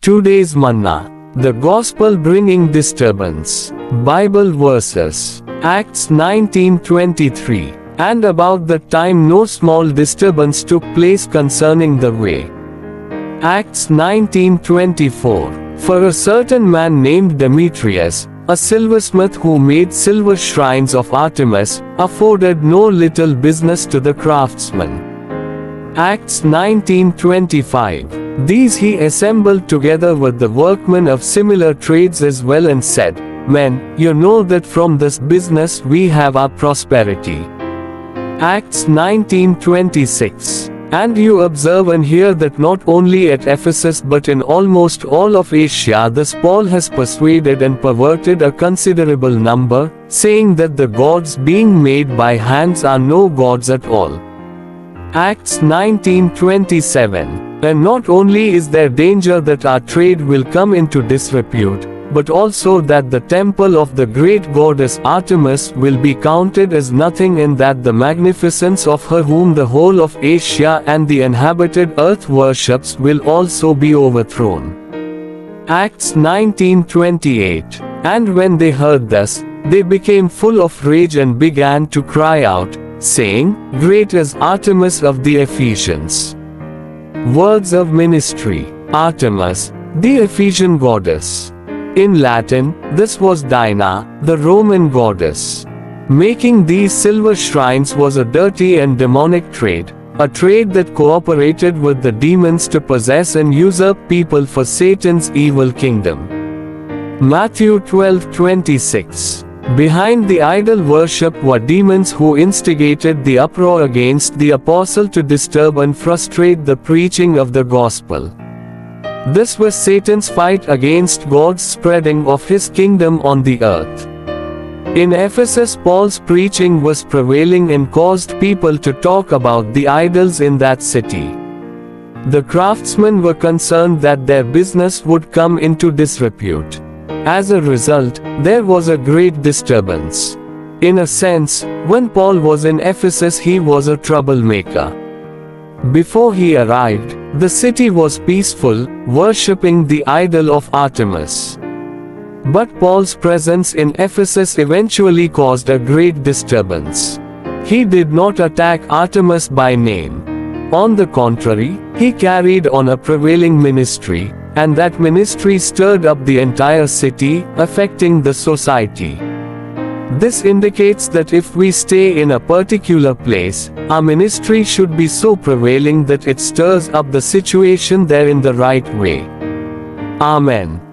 Today's Manna. The Gospel bringing disturbance. Bible verses. Acts 19:23. And about that time no small disturbance took place concerning the way. Acts 19:24. For a certain man named Demetrius, a silversmith who made silver shrines of Artemis, afforded no little business to the craftsmen. Acts 19:25. These he assembled together with the workmen of similar trades as well and said, Men, you know that from this business we have our prosperity. Acts 19:26. And you observe and hear that not only at Ephesus but in almost all of Asia this Paul has persuaded and perverted a considerable number, saying that the gods being made by hands are no gods at all. Acts 19:27. And not only is there danger that our trade will come into disrepute, but also that the temple of the great goddess Artemis will be counted as nothing, and that the magnificence of her whom the whole of Asia and the inhabited earth worships will also be overthrown. Acts 19:28. And when they heard this, they became full of rage and began to cry out, saying, Great is Artemis of the Ephesians. Words of ministry. Artemis, the Ephesian goddess. In Latin, this was Diana, the Roman goddess. Making these silver shrines was a dirty and demonic trade, a trade that cooperated with the demons to possess and usurp people for Satan's evil kingdom. Matthew 12:26. Behind the idol worship were demons who instigated the uproar against the apostle to disturb and frustrate the preaching of the gospel. This was Satan's fight against God's spreading of his kingdom on the earth. In Ephesus, Paul's preaching was prevailing and caused people to talk about the idols in that city. The craftsmen were concerned that their business would come into disrepute. As a result, there was a great disturbance. In a sense, when Paul was in Ephesus, he was a troublemaker. Before he arrived, the city was peaceful, worshipping the idol of Artemis. But Paul's presence in Ephesus eventually caused a great disturbance. He did not attack Artemis by name. On the contrary, he carried on a prevailing ministry, and that ministry stirred up the entire city, affecting the society. This indicates that if we stay in a particular place, our ministry should be so prevailing that it stirs up the situation there in the right way. Amen.